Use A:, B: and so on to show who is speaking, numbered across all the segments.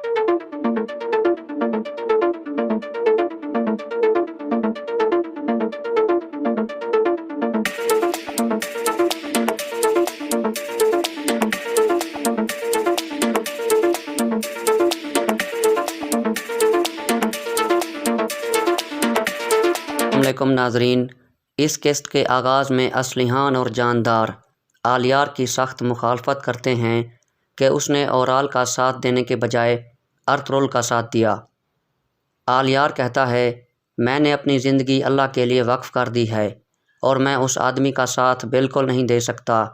A: السلام علیکم ناظرین، اس قسط کے آغاز میں اصلیحان اور جاندار آلیار کی سخت مخالفت کرتے ہیں کہ اس نے اورال کا ساتھ دینے کے بجائے ارطغرل کا ساتھ دیا۔ آلیار کہتا ہے، میں نے اپنی زندگی اللہ کے لیے وقف کر دی ہے اور میں اس آدمی کا ساتھ بالکل نہیں دے سکتا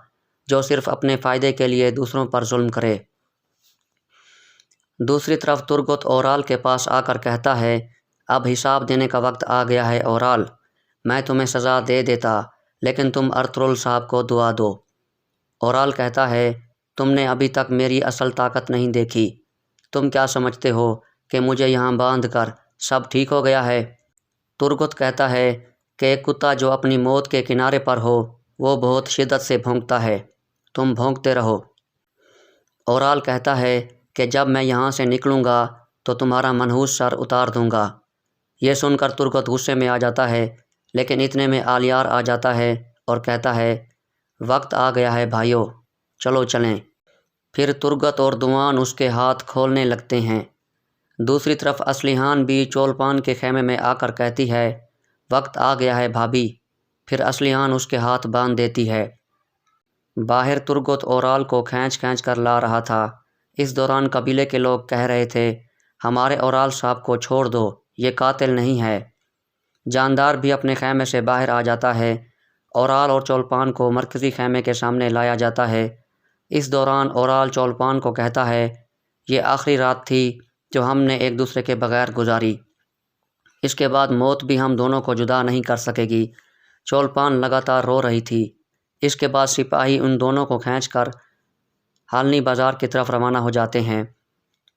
A: جو صرف اپنے فائدے کے لیے دوسروں پر ظلم کرے۔ دوسری طرف ترگت اورال کے پاس آ کر کہتا ہے، اب حساب دینے کا وقت آ گیا ہے اورال، میں تمہیں سزا دے دیتا لیکن تم ارطغرل صاحب کو دعا دو۔ اورال کہتا ہے، تم نے ابھی تک میری اصل طاقت نہیں دیکھی، تم کیا سمجھتے ہو کہ مجھے یہاں باندھ کر سب ٹھیک ہو گیا ہے؟ ترگت کہتا ہے کہ ایک کتا جو اپنی موت کے کنارے پر ہو وہ بہت شدت سے بھونکتا ہے، تم بھونکتے رہو۔ اورال کہتا ہے کہ جب میں یہاں سے نکلوں گا تو تمہارا منحوس سر اتار دوں گا۔ یہ سن کر ترگت غصے میں آ جاتا ہے، لیکن اتنے میں آلیار آ جاتا ہے اور کہتا ہے، وقت آ گیا ہے بھائیو، چلو چلیں۔ پھر ترگت اور دوان اس کے ہاتھ کھولنے لگتے ہیں۔ دوسری طرف اصلیحان بھی چولپان کے خیمے میں آ کر کہتی ہے، وقت آ گیا ہے بھابھی، پھر اصلیحان اس کے ہاتھ باندھ دیتی ہے۔ باہر ترگت اورال کو کھینچ کھینچ کر لا رہا تھا۔ اس دوران قبیلے کے لوگ کہہ رہے تھے، ہمارے اورال صاحب کو چھوڑ دو، یہ قاتل نہیں ہے۔ جاندار بھی اپنے خیمے سے باہر آ جاتا ہے۔ اورال اور چولپان کو مرکزی خیمے کے سامنے لایا جاتا ہے۔ اس دوران اورال چولپان کو کہتا ہے، یہ آخری رات تھی جو ہم نے ایک دوسرے کے بغیر گزاری، اس کے بعد موت بھی ہم دونوں کو جدا نہیں کر سکے گی۔ چولپان لگاتار رو رہی تھی۔ اس کے بعد سپاہی ان دونوں کو کھینچ کر حالنی بازار کی طرف روانہ ہو جاتے ہیں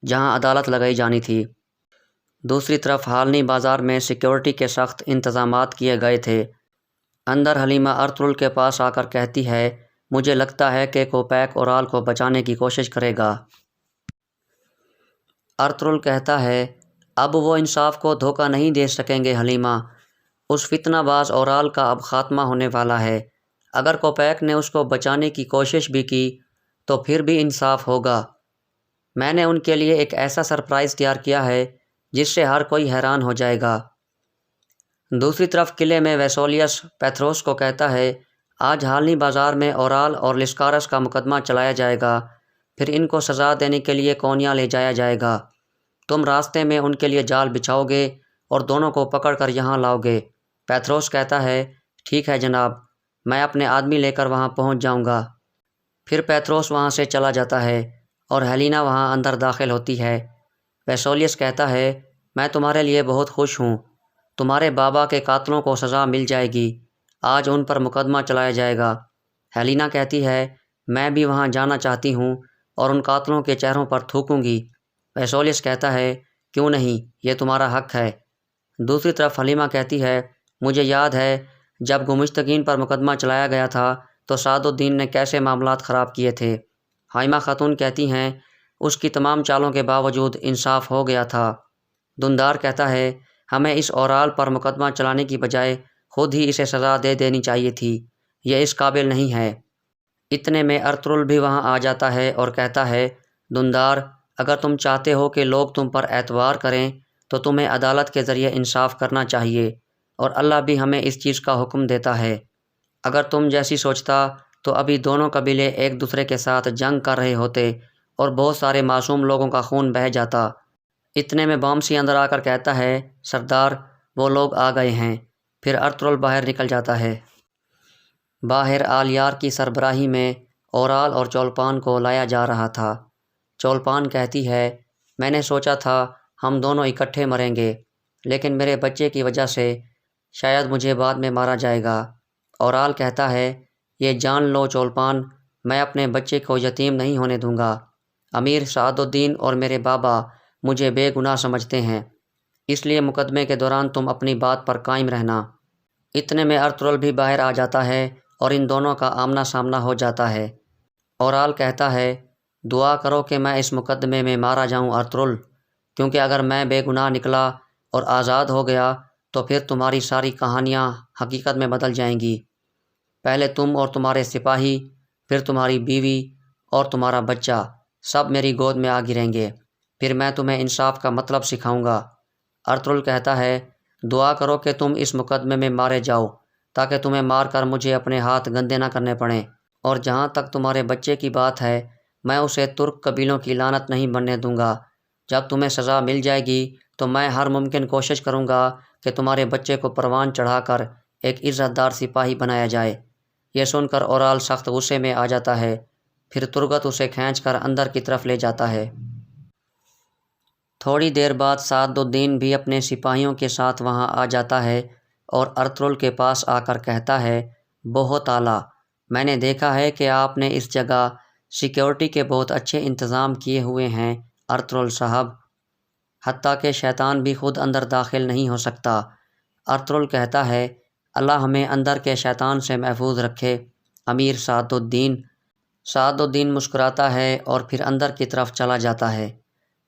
A: جہاں عدالت لگائی جانی تھی۔ دوسری طرف حالنی بازار میں سیکیورٹی کے سخت انتظامات کیے گئے تھے۔ اندر حلیمہ ارطغرل کے پاس آ کر کہتی ہے، مجھے لگتا ہے کہ کوپیک اورال کو بچانے کی کوشش کرے گا۔ ارطغرل کہتا ہے، اب وہ انصاف کو دھوکہ نہیں دے سکیں گے حلیمہ، اس فتنہ باز اورال کا اب خاتمہ ہونے والا ہے۔ اگر کوپیک نے اس کو بچانے کی کوشش بھی کی تو پھر بھی انصاف ہوگا۔ میں نے ان کے لیے ایک ایسا سرپرائز تیار کیا ہے جس سے ہر کوئی حیران ہو جائے گا۔ دوسری طرف قلعے میں ویسولیس پیتھروس کو کہتا ہے، آج حالنی بازار میں اورال اور لسکارس کا مقدمہ چلایا جائے گا، پھر ان کو سزا دینے کے لیے کونیا لے جایا جائے گا۔ تم راستے میں ان کے لیے جال بچھاؤ گے اور دونوں کو پکڑ کر یہاں لاؤ گے۔ پیتھروس کہتا ہے، ٹھیک ہے جناب، میں اپنے آدمی لے کر وہاں پہنچ جاؤں گا۔ پھر پیتھروس وہاں سے چلا جاتا ہے اور ہیلینا وہاں اندر داخل ہوتی ہے۔ ویسولیس کہتا ہے، میں تمہارے لیے بہت خوش ہوں، تمہارے بابا کے قاتلوں کو سزا مل جائے گی، آج ان پر مقدمہ چلایا جائے گا۔ ہیلینا کہتی ہے، میں بھی وہاں جانا چاہتی ہوں اور ان قاتلوں کے چہروں پر تھوکوں گی۔ ویسولیس کہتا ہے، کیوں نہیں، یہ تمہارا حق ہے۔ دوسری طرف حلیمہ کہتی ہے، مجھے یاد ہے جب گمشتگین پر مقدمہ چلایا گیا تھا تو سعد الدین نے کیسے معاملات خراب کیے تھے۔ حائمہ خاتون کہتی ہیں، اس کی تمام چالوں کے باوجود انصاف ہو گیا تھا۔ دندار کہتا ہے، ہمیں اس اورال پر مقدمہ چلانے کی بجائے خود ہی اسے سزا دے دینی چاہیے تھی، یہ اس قابل نہیں ہے۔ اتنے میں ارطغرل بھی وہاں آ جاتا ہے اور کہتا ہے، دندار، اگر تم چاہتے ہو کہ لوگ تم پر اعتبار کریں تو تمہیں عدالت کے ذریعے انصاف کرنا چاہیے، اور اللہ بھی ہمیں اس چیز کا حکم دیتا ہے۔ اگر تم جیسی سوچتا تو ابھی دونوں قبیلے ایک دوسرے کے ساتھ جنگ کر رہے ہوتے اور بہت سارے معصوم لوگوں کا خون بہہ جاتا۔ اتنے میں بامسی اندر آ کر کہتا ہے، سردار، وہ لوگ آ گئے ہیں۔ پھر ارطغرل باہر نکل جاتا ہے۔ باہر آلیار کی سربراہی میں اورال اور چولپان کو لایا جا رہا تھا۔ چولپان کہتی ہے، میں نے سوچا تھا ہم دونوں اکٹھے مریں گے، لیکن میرے بچے کی وجہ سے شاید مجھے بعد میں مارا جائے گا۔ اورال کہتا ہے، یہ جان لو چولپان، میں اپنے بچے کو یتیم نہیں ہونے دوں گا۔ امیر سعد الدین اور میرے بابا مجھے بے گناہ سمجھتے ہیں، اس لیے مقدمے کے دوران تم اپنی بات پر قائم رہنا۔ اتنے میں ارطغرل بھی باہر آ جاتا ہے اور ان دونوں کا آمنا سامنا ہو جاتا ہے۔ اورال کہتا ہے، دعا کرو کہ میں اس مقدمے میں مارا جاؤں ارطغرل، کیونکہ اگر میں بے گناہ نکلا اور آزاد ہو گیا تو پھر تمہاری ساری کہانیاں حقیقت میں بدل جائیں گی۔ پہلے تم اور تمہارے سپاہی، پھر تمہاری بیوی اور تمہارا بچہ سب میری گود میں آ گریں گے، پھر میں تمہیں انصاف کا مطلب سکھاؤں گا۔ ارطغرل کہتا ہے، دعا کرو کہ تم اس مقدمے میں مارے جاؤ تاکہ تمہیں مار کر مجھے اپنے ہاتھ گندے نہ کرنے پڑیں، اور جہاں تک تمہارے بچے کی بات ہے میں اسے ترک قبیلوں کی لعنت نہیں بننے دوں گا۔ جب تمہیں سزا مل جائے گی تو میں ہر ممکن کوشش کروں گا کہ تمہارے بچے کو پروان چڑھا کر ایک عزت دار سپاہی بنایا جائے۔ یہ سن کر اورال سخت غصے میں آ جاتا ہے، پھر ترگت اسے کھینچ کر اندر کی طرف لے جاتا ہے۔ تھوڑی دیر بعد سعد الدین بھی اپنے سپاہیوں کے ساتھ وہاں آ جاتا ہے اور ارطغرل کے پاس آ کر کہتا ہے، بہت اعلیٰ، میں نے دیکھا ہے کہ آپ نے اس جگہ سیکیورٹی کے بہت اچھے انتظام کیے ہوئے ہیں ارطغرل صاحب، حتیٰ کہ شیطان بھی خود اندر داخل نہیں ہو سکتا۔ ارطغرل کہتا ہے، اللہ ہمیں اندر کے شیطان سے محفوظ رکھے امیر سعد الدین۔ سعد الدین مسکراتا ہے اور پھر اندر کی طرف چلا جاتا ہے۔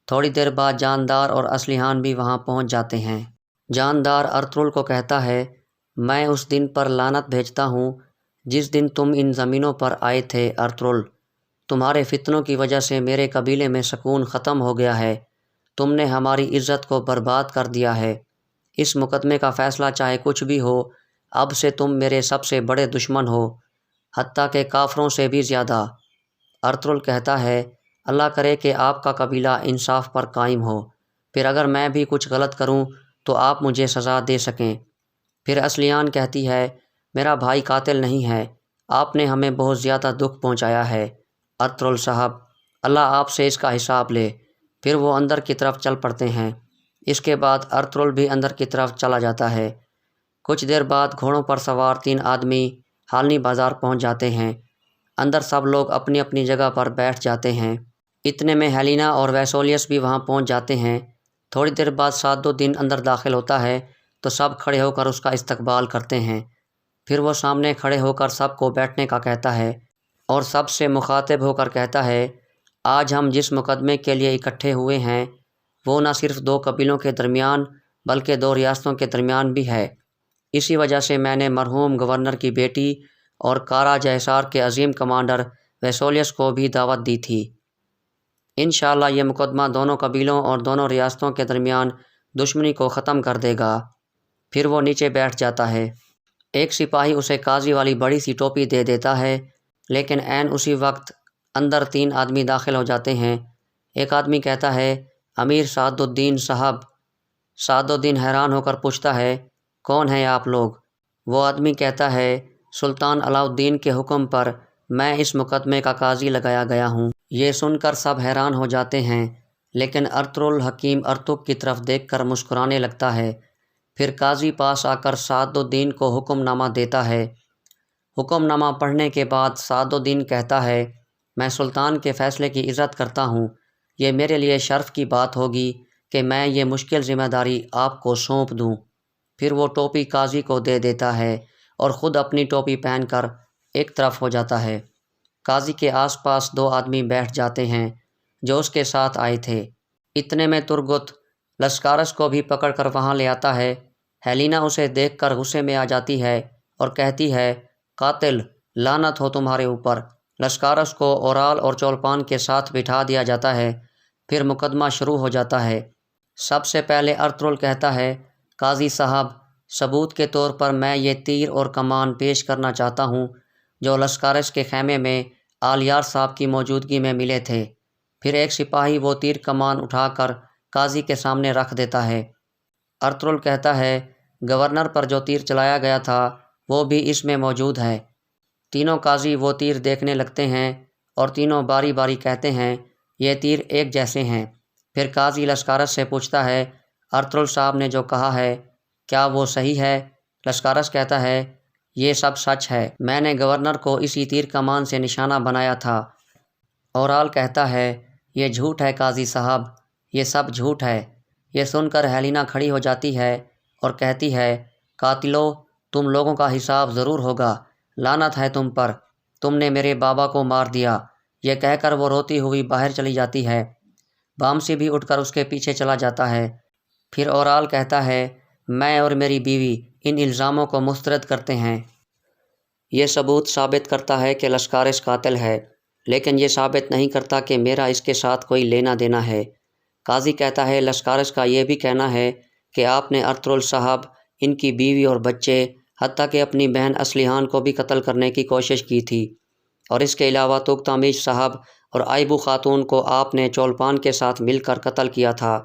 A: تھوڑی دیر بعد جاندار اور اصلیحان بھی وہاں پہنچ جاتے ہیں۔ جاندار ارطغرل کو کہتا ہے، میں اس دن پر لعنت بھیجتا ہوں جس دن تم ان زمینوں پر آئے تھے ارطغرل، تمہارے فتنوں کی وجہ سے میرے قبیلے میں سکون ختم ہو گیا ہے، تم نے ہماری عزت کو برباد کر دیا ہے، اس مقدمے کا فیصلہ چاہے کچھ بھی ہو، اب سے تم میرے سب سے بڑے دشمن ہو، حتیٰ کہ کافروں سے بھی زیادہ۔ ارطغرل کہتا ہے، اللہ کرے کہ آپ کا قبیلہ انصاف پر قائم ہو، پھر اگر میں بھی کچھ غلط کروں تو آپ مجھے سزا دے سکیں۔ پھر اصلیحان کہتی ہے، میرا بھائی قاتل نہیں ہے، آپ نے ہمیں بہت زیادہ دکھ پہنچایا ہے ارطغرل صاحب، اللہ آپ سے اس کا حساب لے۔ پھر وہ اندر کی طرف چل پڑتے ہیں۔ اس کے بعد ارطغرل بھی اندر کی طرف چلا جاتا ہے۔ کچھ دیر بعد گھوڑوں پر سوار 3 آدمی حالنی بازار پہنچ جاتے ہیں۔ اندر سب لوگ اپنی اپنی جگہ پر بیٹھ جاتے ہیں۔ اتنے میں ہیلینا اور ویسولیس بھی وہاں پہنچ جاتے ہیں۔ تھوڑی دیر بعد سعد الدین اندر داخل ہوتا ہے تو سب کھڑے ہو کر اس کا استقبال کرتے ہیں۔ پھر وہ سامنے کھڑے ہو کر سب کو بیٹھنے کا کہتا ہے اور سب سے مخاطب ہو کر کہتا ہے، آج ہم جس مقدمے کے لیے اکٹھے ہوئے ہیں وہ نہ صرف 2 قبیلوں کے درمیان بلکہ 2 ریاستوں کے درمیان بھی ہے۔ اسی وجہ سے میں نے مرحوم گورنر کی بیٹی اور کارا جیسار کے عظیم کمانڈر ویسولیس کو بھی دعوت دی تھی۔ انشاءاللہ یہ مقدمہ دونوں قبیلوں اور دونوں ریاستوں کے درمیان دشمنی کو ختم کر دے گا۔ پھر وہ نیچے بیٹھ جاتا ہے۔ ایک سپاہی اسے قاضی والی بڑی سی ٹوپی دے دیتا ہے، لیکن عین اسی وقت اندر 3 آدمی داخل ہو جاتے ہیں۔ ایک آدمی کہتا ہے، امیر سعد الدین صاحب۔ سعد الدین حیران ہو کر پوچھتا ہے، کون ہیں آپ لوگ؟ وہ آدمی کہتا ہے، سلطان علاء الدین کے حکم پر میں اس مقدمے کا قاضی لگایا گیا ہوں۔ یہ سن کر سب حیران ہو جاتے ہیں، لیکن ارطغرل حکیم ارطغرل کی طرف دیکھ کر مسکرانے لگتا ہے۔ پھر قاضی پاس آ کر سعد الدین کو حکم نامہ دیتا ہے۔ حکم نامہ پڑھنے کے بعد سعد الدین کہتا ہے، میں سلطان کے فیصلے کی عزت کرتا ہوں، یہ میرے لیے شرف کی بات ہوگی کہ میں یہ مشکل ذمہ داری آپ کو سونپ دوں۔ پھر وہ ٹوپی قاضی کو دے دیتا ہے اور خود اپنی ٹوپی پہن کر ایک طرف ہو جاتا ہے۔ قاضی کے آس پاس 2 آدمی بیٹھ جاتے ہیں جو اس کے ساتھ آئے تھے۔ اتنے میں ترگت لسکارس کو بھی پکڑ کر وہاں لے آتا ہے۔ ہیلینا اسے دیکھ کر غصے میں آ جاتی ہے اور کہتی ہے، قاتل، لعنت ہو تمہارے اوپر۔ لسکارس کو اورال اور چولپان کے ساتھ بٹھا دیا جاتا ہے۔ پھر مقدمہ شروع ہو جاتا ہے۔ سب سے پہلے ارطغرل کہتا ہے، قاضی صاحب، ثبوت کے طور پر میں یہ تیر اور کمان پیش کرنا چاہتا ہوں جو لسکارس کے خیمے میں آلیار صاحب کی موجودگی میں ملے تھے۔ پھر ایک سپاہی وہ تیر کمان اٹھا کر قاضی کے سامنے رکھ دیتا ہے۔ ارطغرل کہتا ہے، گورنر پر جو تیر چلایا گیا تھا وہ بھی اس میں موجود ہے۔ تینوں قاضی وہ تیر دیکھنے لگتے ہیں اور تینوں باری باری کہتے ہیں، یہ تیر ایک جیسے ہیں۔ پھر قاضی لسکارس سے پوچھتا ہے، ارطغرل صاحب نے جو کہا ہے کیا وہ صحیح ہے؟ لسکارس کہتا ہے، یہ سب سچ ہے، میں نے گورنر کو اسی تیر کمان سے نشانہ بنایا تھا۔ اورال کہتا ہے، یہ جھوٹ ہے قاضی صاحب، یہ سب جھوٹ ہے۔ یہ سن کر ہیلینا کھڑی ہو جاتی ہے اور کہتی ہے، قاتلو، تم لوگوں کا حساب ضرور ہوگا، لعنت ہے تم پر، تم نے میرے بابا کو مار دیا، یہ کہہ کر وہ روتی ہوئی باہر چلی جاتی ہے۔ بامسی بھی اٹھ کر اس کے پیچھے چلا جاتا ہے۔ پھر اورال کہتا ہے، میں اور میری بیوی ان الزاموں کو مسترد کرتے ہیں۔ یہ ثبوت ثابت کرتا ہے کہ لسکارس قاتل ہے، لیکن یہ ثابت نہیں کرتا کہ میرا اس کے ساتھ کوئی لینا دینا ہے۔ قاضی کہتا ہے، لسکارس کا یہ بھی کہنا ہے کہ آپ نے ارطغرل صاحب، ان کی بیوی اور بچے، حتیٰ کہ اپنی بہن اصلیحان کو بھی قتل کرنے کی کوشش کی تھی، اور اس کے علاوہ توختامیش صاحب اور آئبو خاتون کو آپ نے چولپان کے ساتھ مل کر قتل کیا تھا۔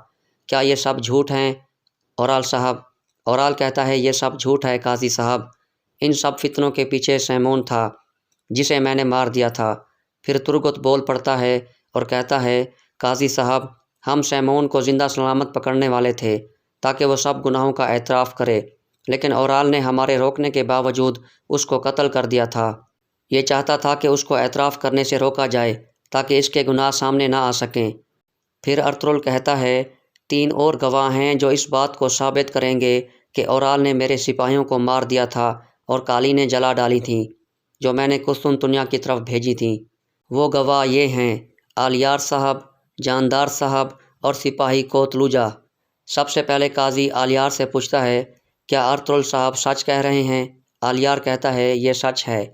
A: کیا یہ سب جھوٹ ہیں اورال کہتا ہے، یہ سب جھوٹ ہے قاضی صاحب۔ ان سب فتنوں کے پیچھے سیمون تھا، جسے میں نے مار دیا تھا۔ پھر ترگت بول پڑتا ہے اور کہتا ہے، قاضی صاحب، ہم سیمون کو زندہ سلامت پکڑنے والے تھے تاکہ وہ سب گناہوں کا اعتراف کرے، لیکن اورال نے ہمارے روکنے کے باوجود اس کو قتل کر دیا تھا۔ یہ چاہتا تھا کہ اس کو اعتراف کرنے سے روکا جائے تاکہ اس کے گناہ سامنے نہ آ سکیں۔ پھر ارطغرل کہتا ہے، 3 اور گواہ ہیں جو اس بات کو ثابت کریں گے کہ اورال نے میرے سپاہیوں کو مار دیا تھا اور قالینیں جلا ڈالی تھیں جو میں نے قسطنطنیہ کی طرف بھیجی تھیں۔ وہ گواہ یہ ہیں، آلیار صاحب، جاندار صاحب اور سپاہی کوتلوجا۔ سب سے پہلے قاضی آلیار سے پوچھتا ہے، کیا ارطغرل صاحب سچ کہہ رہے ہیں؟ آلیار کہتا ہے، یہ سچ ہے۔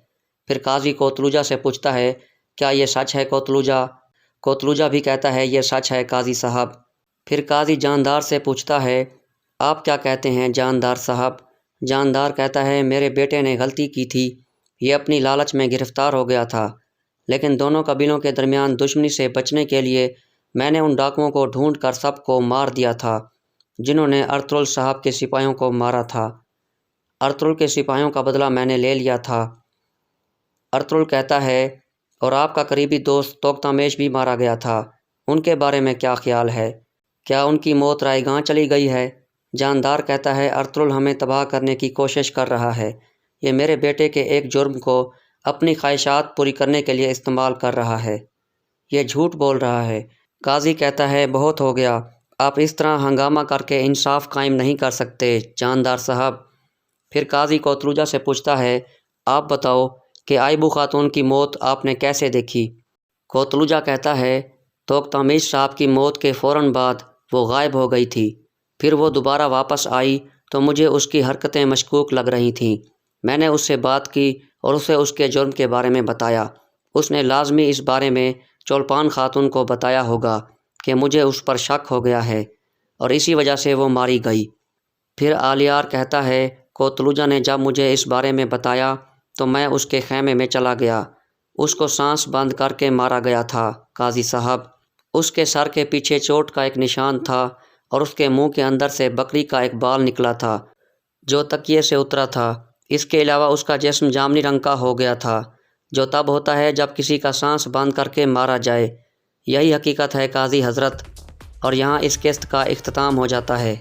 A: پھر قاضی کوتلوجا سے پوچھتا ہے، کیا یہ سچ ہے کوتلوجا؟ کوتلوجا بھی کہتا ہے، یہ سچ ہے قاضی صاحب۔ پھر قاضی جاندار سے پوچھتا ہے، آپ کیا کہتے ہیں جاندار صاحب؟ جاندار کہتا ہے، میرے بیٹے نے غلطی کی تھی، یہ اپنی لالچ میں گرفتار ہو گیا تھا، لیکن دونوں قبیلوں کے درمیان دشمنی سے بچنے کے لیے میں نے ان ڈاکوؤں کو ڈھونڈ کر سب کو مار دیا تھا جنہوں نے ارطغرل صاحب کے سپاہیوں کو مارا تھا۔ ارطغرل کے سپاہیوں کا بدلہ میں نے لے لیا تھا۔ ارطغرل کہتا ہے، اور آپ کا قریبی دوست توختامیش بھی مارا گیا تھا، ان کے بارے میں کیا خیال ہے؟ کیا ان کی موت رائے گاں چلی گئی ہے؟ جاندار کہتا ہے، ارطغرل ہمیں تباہ کرنے کی کوشش کر رہا ہے، یہ میرے بیٹے کے ایک جرم کو اپنی خواہشات پوری کرنے کے لیے استعمال کر رہا ہے، یہ جھوٹ بول رہا ہے۔ قاضی کہتا ہے، بہت ہو گیا، آپ اس طرح ہنگامہ کر کے انصاف قائم نہیں کر سکتے جاندار صاحب۔ پھر قاضی کوتلوجا سے پوچھتا ہے، آپ بتاؤ کہ آئبو خاتون کی موت آپ نے کیسے دیکھی؟ کوتلوجا کہتا ہے، توختامیش صاحب کی موت کے فوراً بعد وہ غائب ہو گئی تھی، پھر وہ دوبارہ واپس آئی تو مجھے اس کی حرکتیں مشکوک لگ رہی تھیں۔ میں نے اس سے بات کی اور اسے اس کے جرم کے بارے میں بتایا۔ اس نے لازمی اس بارے میں چولپان خاتون کو بتایا ہوگا کہ مجھے اس پر شک ہو گیا ہے اور اسی وجہ سے وہ ماری گئی۔ پھر آلیار کہتا ہے، کوتلوجا نے جب مجھے اس بارے میں بتایا تو میں اس کے خیمے میں چلا گیا، اس کو سانس بند کر کے مارا گیا تھا قاضی صاحب۔ اس کے سر کے پیچھے چوٹ کا ایک نشان تھا اور اس کے منہ کے اندر سے بکری کا ایک بال نکلا تھا جو تکیے سے اترا تھا۔ اس کے علاوہ اس کا جسم جامنی رنگ کا ہو گیا تھا، جو تب ہوتا ہے جب کسی کا سانس بند کر کے مارا جائے۔ یہی حقیقت ہے قاضی حضرت، اور یہاں اس قسط کا اختتام ہو جاتا ہے۔